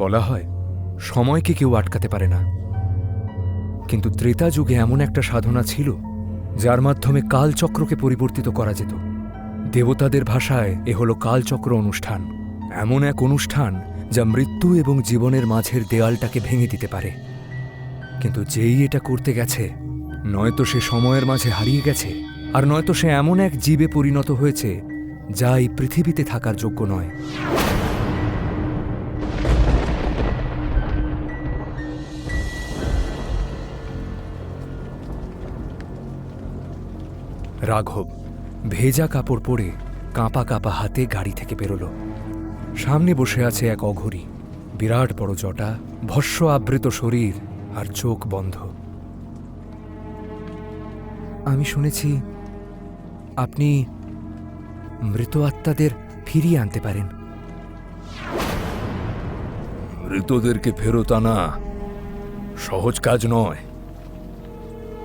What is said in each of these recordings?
বলা হয় সময়কে কেউ আটকাতে পারে না, কিন্তু ত্রেতা যুগে এমন একটা সাধনা ছিল যার মাধ্যমে কালচক্রকে পরিবর্তিত করা যেত। দেবতাদের ভাষায় এ হল কালচক্র অনুষ্ঠান, এমন এক অনুষ্ঠান যা মৃত্যু এবং জীবনের মাঝের দেয়ালটাকে ভেঙে দিতে পারে। কিন্তু যেই এটা করতে গেছে, নয়তো সে সময়ের মাঝে হারিয়ে গেছে, আর নয়তো সে এমন এক জীবে পরিণত হয়েছে যা এই পৃথিবীতে থাকার যোগ্য নয়। রাঘব ভেজা কাপড় পরে কাঁপা কাঁপা হাতে গাড়ি থেকে বেরোল। সামনে বসে আছে এক অঘরী, বিরাট বড় জটা, ভস্ম আবৃত শরীর আর চোখ বন্ধ। আমি শুনেছি আপনি মৃত আত্মাদের ফিরিয়ে আনতে পারেন। মৃতদেরকে ফেরত আনা সহজ কাজ নয়।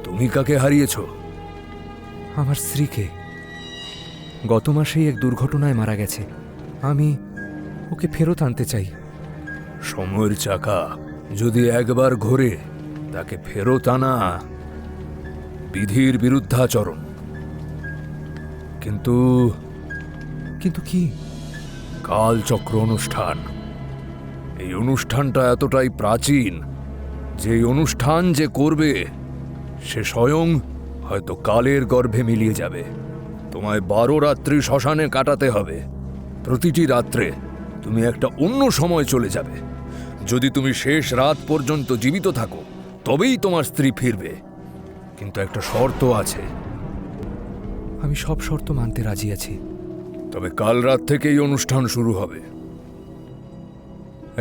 তুমি কাকে হারিয়েছ? আমার স্ত্রীকে। গত মাসেই এক দুর্ঘটনায় মারা গেছে। আমি ওকে ফেরত আনতে চাই। সময়ের চাকা যদি একবার ঘোরে, তাকে ফেরত আনা বিধির বিরুদ্ধাচরণ। কিন্তু কিন্তু কি? কালচক্র অনুষ্ঠান। এই অনুষ্ঠানটা এতটাই প্রাচীন যে এই অনুষ্ঠান যে করবে সে স্বয়ং হয়তো কালের গর্ভে মিলিয়ে যাবে। তোমায় 12 রাত্রি শ্মশানে কাটাতে হবে। প্রতিটি রাত্রে তুমি একটা অন্য সময় চলে যাবে। যদি তুমি শেষ রাত পর্যন্ত জীবিত থাকো তবেই তোমার স্ত্রী ফিরবে। কিন্তু একটা শর্ত আছে। আমি সব শর্ত মানতে রাজি আছি। তবে কাল রাত থেকেই অনুষ্ঠান শুরু হবে।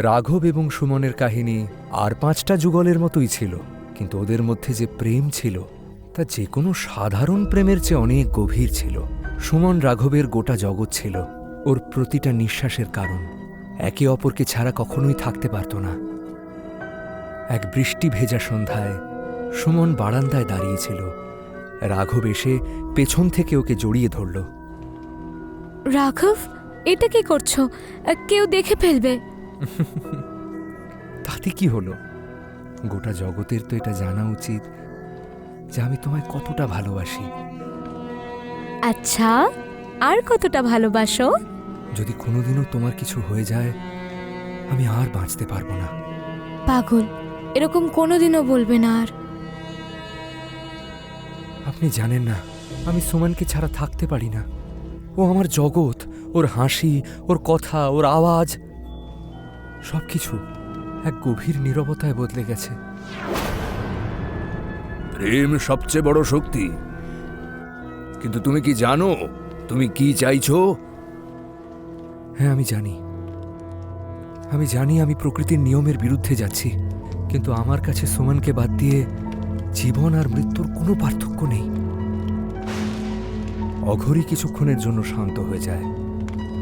রাঘব এবং সুমনের কাহিনী আর 5টা যুগলের মতোই ছিল, কিন্তু ওদের মধ্যে যে প্রেম ছিল তা যে কোনো সাধারণ প্রেমের চেয়ে অনেক গভীর ছিল। সুমন রাঘবের গোটা জগৎ ছিল, ওর প্রতিটা নিঃশ্বাসের কারণ। একে অপরকে ছাড়া কখনোই থাকতে পারত না। এক বৃষ্টি ভেজা সন্ধ্যায় সুমন বারান্দায় দাঁড়িয়েছিল। রাঘব এসে পেছন থেকে ওকে জড়িয়ে ধরল। রাঘব, এটা কি করছো? কেউ দেখে ফেলবে। তাতে কি হলো? গোটা জগতের তো এটা জানা উচিত যে আমি তোমায় কতটা ভালোবাসি। আচ্ছা, আর কতটা ভালোবাসো? যদি কোনোদিনও তোমার কিছু হয়ে যায়, আমি আর বাঁচতে পারবো না। পাগল, এরকম কোনোদিনও বলবে না আর। আপনি জানেন না, আমি সুমনকে ছাড়া থাকতে পারি না। ও আমার জগৎ। ওর হাসি, ওর কথা, ওর আওয়াজ, সবকিছু এক গভীর নীরবতায় বদলে গেছে। প্রেম সবচেয়ে বড় শক্তি। কিন্তু তুমি কি জানো তুমি কি চাইছো? হ্যাঁ, আমি জানি আমি প্রকৃতির নিয়মের বিরুদ্ধে যাচ্ছি, কিন্তু আমার কাছে সুমনকে বাদ দিয়ে জীবন আর মৃত্যুর কোনো পার্থক্য নেই। অঘরী কিছুক্ষণের জন্য শান্ত হয়ে যায়,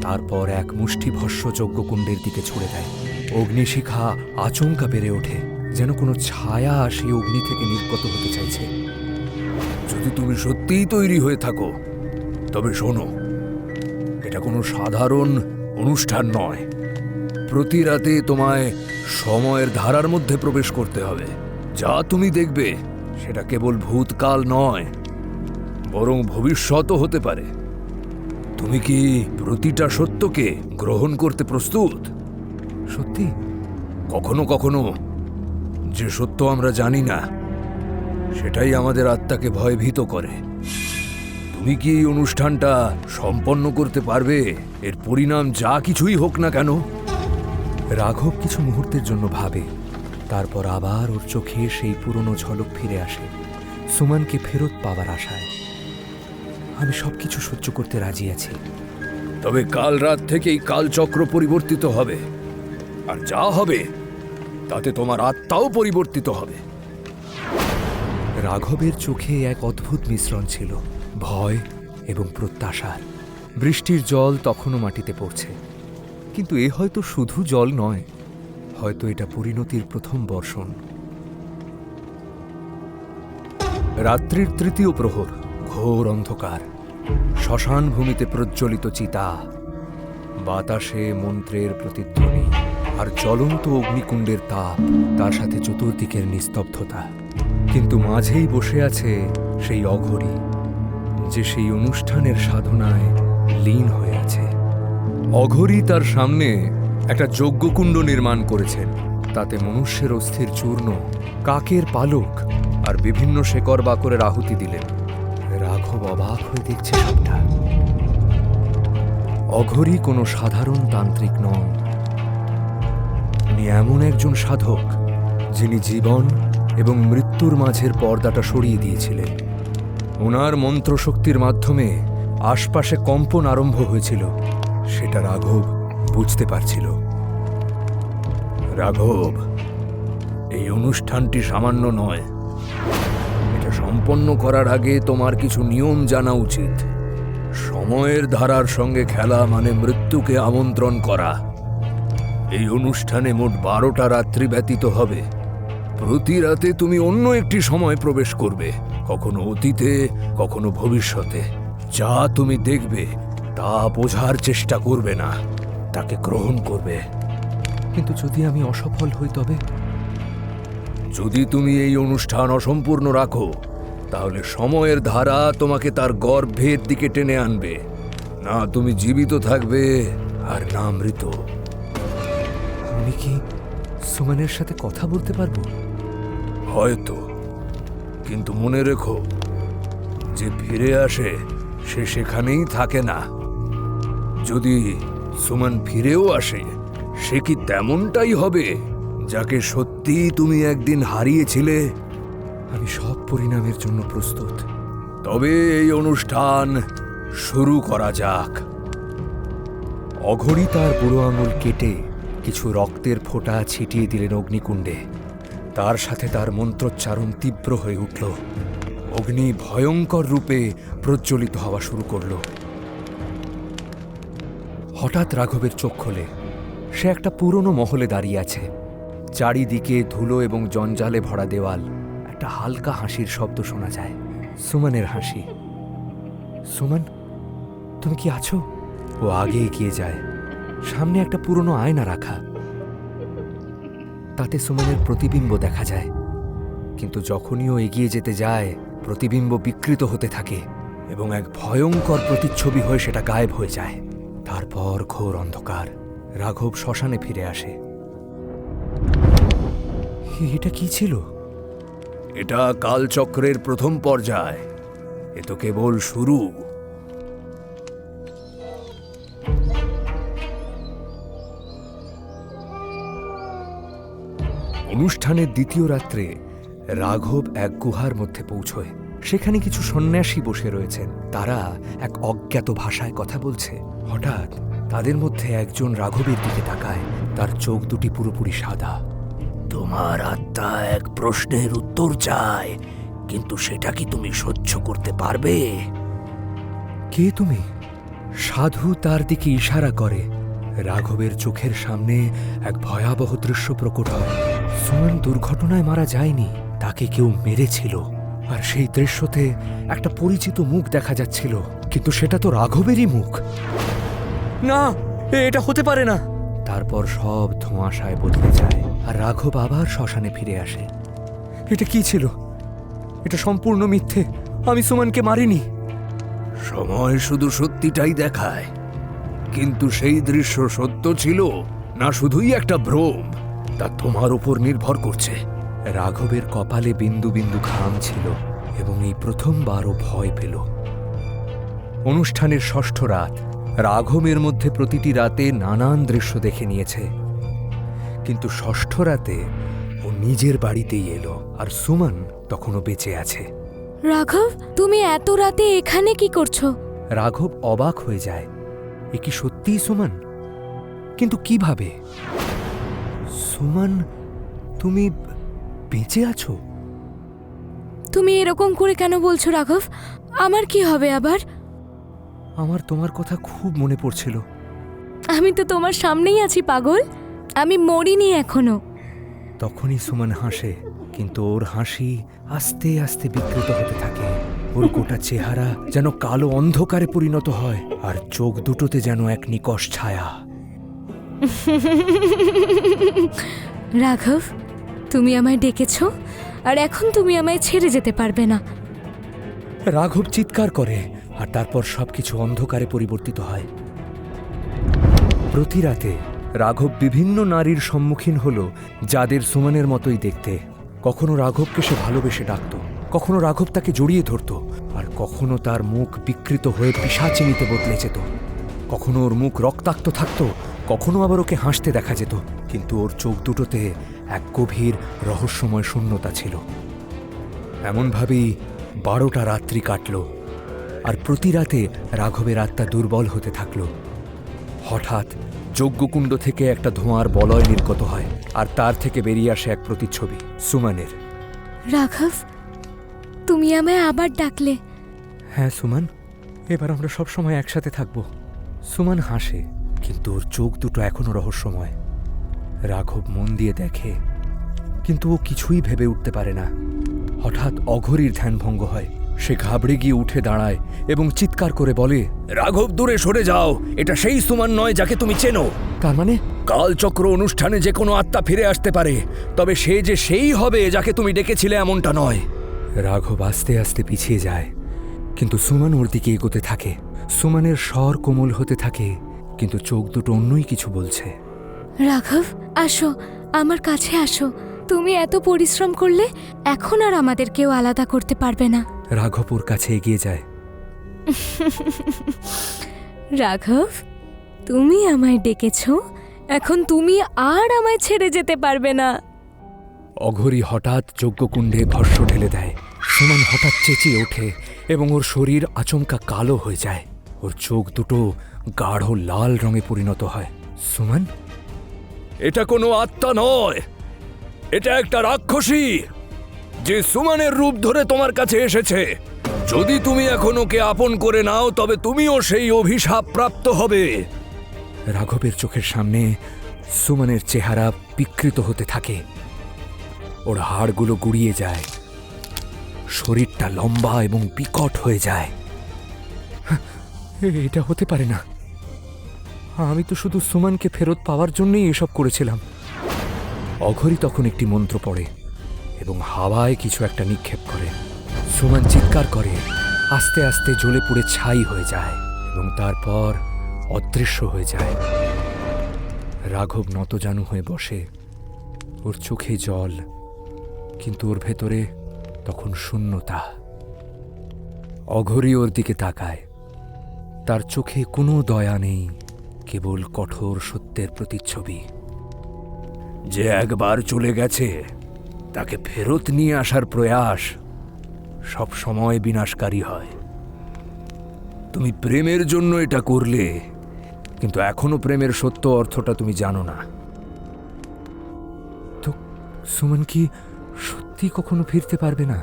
তারপর এক মুষ্টি ভস্য যজ্ঞকুণ্ডের দিকে ছুড়ে দেয়। অগ্নিশিখা আচমকা বেড়ে ওঠে, যেন কোনো ছায়া সেই অগ্নি থেকে নির্গত হতে চাইছে। যদি তুমি সত্যিই তৈরি হয়ে থাকো তবে শোনো, এটা কোনো সাধারণ অনুষ্ঠান নয়। প্রতি রাতে তোমায় সময়ের ধারার মধ্যে প্রবেশ করতে হবে। যা তুমি দেখবে সেটা কেবল ভূতকাল নয়, বরং ভবিষ্যতও হতে পারে। তুমি কি প্রতিটা সত্যকে গ্রহণ করতে প্রস্তুত? সত্যি? কখনো কখনো যে সত্য আমরা জানি না সেটাই আমাদের আত্মাকে ভয়ভীত করে। তুমি কি এই অনুষ্ঠানটা সম্পন্ন করতে পারবে, এর পরিণাম যা কিছুই হোক না কেন? রাঘব কিছু মুহূর্তের জন্য ভাবে, তারপর আবার ওর চোখে সেই পুরনো ঝলক ফিরে আসে, সুমনকে ফেরত পাওয়ার আশায়। আমি সবকিছু সহ্য করতে রাজি আছি, তবে কাল রাত থেকেই কালচক্র পরিবর্তিত হবে, আর যা হবে তাতে তোমার আত্মাও পরিবর্তিত হবে। রাঘবের চোখে এক অদ্ভুত মিশ্রণ ছিল, ভয় এবং প্রত্যাশার। বৃষ্টির জল তখনও মাটিতে পড়ছে, কিন্তু এ হয়তো শুধু জল নয়, হয়তো এটা পরিণতির প্রথম বর্ষণ। রাত্রির তৃতীয় প্রহর, ঘোর অন্ধকার, শ্মশান ভূমিতে প্রজ্বলিত চিতা, বাতাসে মন্ত্রের প্রতিধ্বনি আর জ্বলন্ত অগ্নিকুণ্ডের তাপ, তার সাথে চতুর্দিকের নিস্তব্ধতা। কিন্তু মাঝেই বসে আছে সেই অঘরী, যে সেই অনুষ্ঠানের সাধনায় লীন হয়ে আছে। অঘরী তার সামনে একটা যজ্ঞকুণ্ড নির্মাণ করেছেন। তাতে মনুষ্যের অস্থির চূর্ণ, কাকের পালক আর বিভিন্ন শেকড় বাকরের আহুতি দিলেন। রাঘব অবাক হয়ে দেখছে সবটা। অঘরী কোনো সাধারণ তান্ত্রিক নন, উনি এমন একজন সাধক যিনি জীবন এবং মৃত্যুর মাঝের পর্দাটা সরিয়ে দিয়েছিলেন। ওনার মন্ত্রশক্তির মাধ্যমে আশপাশে কম্পন আরম্ভ হয়েছিল, সেটা রাঘব বুঝতে পারছিল। রাঘব, এই অনুষ্ঠানটি সামান্য নয়। এটা সম্পন্ন করার আগে তোমার কিছু নিয়ম জানা উচিত। সময়ের ধারার সঙ্গে খেলা মানে মৃত্যুকে আমন্ত্রণ করা। এই অনুষ্ঠানে মোট 12টা রাত্রি ব্যতীত হবে। প্রতি রাতে তুমি অন্য একটি সময় প্রবেশ করবে, কখনো অতীতে, কখনো ভবিষ্যতে। যা তুমি দেখবে তা বোঝার চেষ্টা করবে না, তাকে গ্রহণ করবে। কিন্তু যদি আমি অসফল হই তবে? যদি তুমি এই অনুষ্ঠান অসম্পূর্ণ রাখো, তাহলে সময়ের ধারা তোমাকে তার গর্ভের দিকে টেনে আনবে। না তুমি জীবিত থাকবে আর না মৃত। আমি কি সুমনের সাথে কথা বলতে পারবো? হয়তো, কিন্তু মনে রেখো, যে ফিরে আসে সে সেখানেই থাকে না। যদি সুমন ফিরেও আসে, সে কি তেমনটাই হবে যাকে সত্যি তুমি একদিন হারিয়েছিলে? আমি সব পরিণামের জন্য প্রস্তুত। তবে এই অনুষ্ঠান শুরু করা যাক। অঘরী তার বুড়ো আঙুল কেটে কিছু রক্তের ফোঁটা ছিটিয়ে দিলেন অগ্নিকুণ্ডে। তার সাথে তার মন্ত্রোচ্চারণ তীব্র হয়ে উঠল। অগ্নি ভয়ঙ্কর রূপে প্রজ্বলিত হওয়া শুরু করল। হঠাৎ রাঘবের চোখ খোলে। সে একটা পুরনো মহলে দাঁড়িয়ে আছে। চারিদিকে ধুলো এবং জঞ্জালে ভরা দেওয়াল। একটা হালকা হাসির শব্দ শোনা যায়, সুমনের হাসি। সুমন, তুমি কি আছো? ও আগে এগিয়ে যায়। সামনে একটা পুরনো আয়না রাখা, তাতে সুমনের প্রতিবিম্ব দেখা যায়। কিন্তু যখনই ও এগিয়ে যেতে যায়, প্রতিবিম্ব বিকৃত হতে থাকে এবং এক ভয়ঙ্কর প্রতিচ্ছবি হয়ে সেটা গায়েব হয়ে যায়। তারপর ঘোর অন্ধকার। রাঘব শ্মশানে ফিরে আসে। এটা কি ছিল? এটা কালচক্রের প্রথম পর্যায়। এ তো কেবল শুরু। অনুষ্ঠানের দ্বিতীয় রাত্রে রাঘব এক গুহার মধ্যে পৌঁছয়। সেখানে কিছু সন্ন্যাসী বসে রয়েছেন। তারা এক অজ্ঞাত ভাষায় কথা বলছে। হঠাৎ তাদের মধ্যে একজন রাঘবের দিকে তাকায়। তার চোখ দুটি পুরোপুরি সাদা। তোমার আত্মা এক প্রশ্নের উত্তর চায়, কিন্তু সেটা কি তুমি সহ্য করতে পারবে? কে তুমি? সাধু তার দিকে ইশারা করে। রাঘবের চোখের সামনে এক ভয়াবহ দৃশ্য প্রকট হয়। সুমন দুর্ঘটনায় মারা যায়নি, তাকে কেউ মেরেছিল। আর সেই দৃশ্যতে একটা পরিচিত মুখ দেখা যাচ্ছিল, কিন্তু সেটা তো রাঘবেরই মুখ। না, এটা হতে পারে না। তারপর সব ধোঁয়াশায় বদলে যায়, আর রাঘব আবার শ্মশানে ফিরে আসে। এটা কি ছিল? এটা সম্পূর্ণ মিথ্যে। আমি সুমনকে মারিনি। সময় শুধু সত্যিটাই দেখায়, কিন্তু সেই দৃশ্য সত্য ছিল না শুধুই একটা ভ্রম, তা তোমার উপর নির্ভর করছে। রাঘবের কপালে বিন্দু বিন্দু ঘাম ছিল এবং এই প্রথমবারও ভয় পেল। অনুষ্ঠানের ষষ্ঠ রাত। রাঘবের মধ্যে প্রতিটি রাতে নানান দৃশ্য দেখে নিয়েছে, কিন্তু ষষ্ঠ রাতে ও নিজের বাড়িতেই এলো, আর সুমন তখনও বেঁচে আছে। রাঘব, তুমি এত রাতে এখানে কি করছো? রাঘব অবাক হয়ে যায়। এ কি সত্যিই সুমন? কিন্তু কিভাবে? সুমন, তুমি বেঁচে আছো? তুমি এরকম করে কেন বলছো রাঘব? আমার কি হবে আবার? আমার তোমার কথা খুব মনে পড়ছিল। আমি তো তোমার সামনেই আছি পাগল। আমি মরিনি এখনো। তখনই সুমন হাসে, কিন্তু ওর হাসি আস্তে আস্তে বিকৃত হতে থাকে। ওর গোটা চেহারা যেন কালো অন্ধকারে পরিণত হয়, আর চোখ দুটোতে যেন এক নিকষ ছায়া। রাঘব, তুমি আমায় ডেকেছো, আর এখন তুমি আমায় ছেড়ে যেতে পারবে না। রাঘব চিৎকার করে, আর তারপর সবকিছু অন্ধকারে পরিবর্তিত হয়। প্রতি রাতে রাঘব বিভিন্ন নারীর সম্মুখীন হল, যাদের সুমনের মতোই দেখতে। কখনো রাঘবকে সে ভালোবেসে ডাকত, কখনো রাঘব তাকে জড়িয়ে ধরত, আর কখনো তার মুখ বিকৃত হয়ে পিশাচিনিতে বদলে যেত। কখনো ওর মুখ রক্তাক্ত থাকত, কখনো আবার ওকে হাসতে দেখা যেত, কিন্তু ওর চোখ দুটোতে এক গভীর রহস্যময় শূন্যতা ছিল। এমনভাবেই 12টা রাত্রি কাটল, আর প্রতি রাতে রাঘবের আত্মা দুর্বল হতে থাকল। হঠাৎ যজ্ঞকুণ্ড থেকে একটা ধোঁয়ার বলয় নির্গত হয়, আর তার থেকে বেরিয়ে আসে এক প্রতিচ্ছবি সুমনের। রাঘব, তুমি আমায় আবার ডাকলে। হ্যাঁ সুমন, এবার আমরা সব সময় একসাথে থাকব। সুমন হাসে, কিন্তু ওর চোখ দুটো এখনো রহস্যময়। রাঘব মন দিয়ে দেখে, কিন্তু ও কিছুই ভেবে উঠতে পারে না। হঠাৎ অঘরীর ধ্যানভঙ্গ হয়। সে ঘাবড়ে গিয়ে উঠে দাঁড়ায় এবং চিৎকার করে বলে, রাঘব, দূরে সরে যাও। এটা সেই সুমন নয় যাকে তুমি চেনো। তার মানে? কালচক্র অনুষ্ঠানে যে কোনো আত্মা ফিরে আসতে পারে, তবে সে যে সেই হবে যাকে তুমি ডেকেছিলে এমনটা নয়। রাঘব আস্তে আস্তে পিছিয়ে যায়, কিন্তু সুমন ওর দিকে এগোতে থাকে। সুমনের স্বর কোমল হতে থাকে, কিন্তু চোখ দুটো অন্যই কিছু বলছে। রাঘব, আসো, আমার কাছে আসো। তুমি এত পরিশ্রম করলে, এখন আর আমাদের কেউ আলাদা করতে পারবে না। রাঘব ওর কাছে এগিয়ে যায়। রাঘব, তুমি আমায় ডেকেছো, এখন তুমি আর আমায় ছেড়ে যেতে পারবে না। অঘরী হঠাৎ যজ্ঞকুণ্ডে ভস্য ঢেলে দেয়। সুমন হঠাৎ চেঁচিয়ে ওঠে এবং ওর শরীর আচমকা কালো হয়ে যায়। ওর চোখ দুটো গাঢ় লাল রঙে পরিণত হয়। সুমন, এটা কোনো আত্মা নয়, এটা একটা রাক্ষসী, যে সুমনের রূপ ধরে তোমার কাছে এসেছে। যদি তুমি এখন ওকে আপন করে নাও, তবে তুমিও সেই অভিশাপ প্রাপ্ত হবে। রাঘবের চোখের সামনে সুমনের চেহারা বিকৃত হতে থাকে। ওর হাড়গুলো গুড়িয়ে যায়, শরীরটা লম্বা এবং বিকট হয়ে যায়। এটা হতে পারে না। আমি তো শুধু সুমনকে ফেরত পাওয়ার জন্যই এসব করেছিলাম। অঘরী তখন একটি মন্ত্র পড়ে এবং হাওয়ায় কিছু একটা নিক্ষেপ করে। সুমন চিৎকার করে, আস্তে আস্তে জ্বলে পুড়ে ছাই হয়ে যায় এবং তারপর অদৃশ্য হয়ে যায়। রাঘব নতজানু হয়ে বসে, ওর চোখে জল, কিন্তু ওর ভেতরে তখন শূন্যতা। অঘরী ওর দিকে তাকায়, তার চোখে কোনো দয়া নেই, কেবল কঠোর সত্যের প্রতিচ্ছবি। যে একবার চলে গেছে, তাকে ফেরত নিয়ে আসার প্রয়াস সব সময় বিনাশকারী হয়। তুমি প্রেমের জন্য এটা করলে, কিন্তু এখনো প্রেমের সত্য অর্থটা তুমি জানো না। তো সুমন কি সত্যি কখনো ফিরতে পারবে না?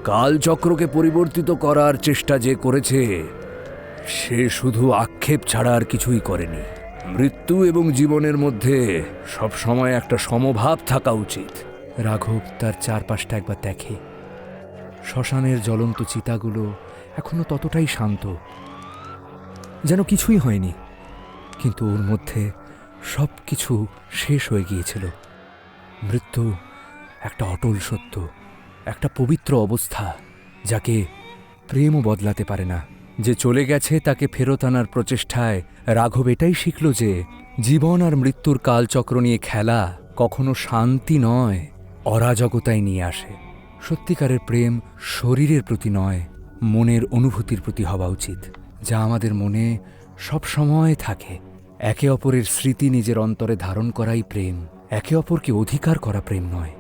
কালচক্রকে পরিবর্তিত করার চেষ্টা যে করেছে, সে শুধু আক্ষেপ ছাড়া আর কিছুই করেনি। মৃত্যু এবং জীবনের মধ্যে সব সময় একটা সমভাব থাকা উচিত। রাঘব তার চারপাশটা একবার দেখে। শ্মশানের জ্বলন্ত চিতাগুলো এখনো ততটাই শান্ত, যেন কিছুই হয়নি, কিন্তু ওর মধ্যে সব কিছু শেষ হয়ে গিয়েছিল। মৃত্যু একটা অটল সত্য, একটা পবিত্র অবস্থা, যাকে প্রেমও বদলাতে পারে না। যে চলে গেছে তাকে ফেরত আনার প্রচেষ্টায় রাঘব এটাই শিখল যে জীবন আর মৃত্যুর কালচক্র নিয়ে খেলা কখনো শান্তি নয়, অরাজকতাই নিয়ে আসে। সত্যিকারের প্রেম শরীরের প্রতি নয়, মনের অনুভূতির প্রতি হওয়া উচিত, যা আমাদের মনে সব সময় থাকে। একে অপরের স্মৃতি নিজের অন্তরে ধারণ করাই প্রেম, একে অপরকে অধিকার করা প্রেম নয়।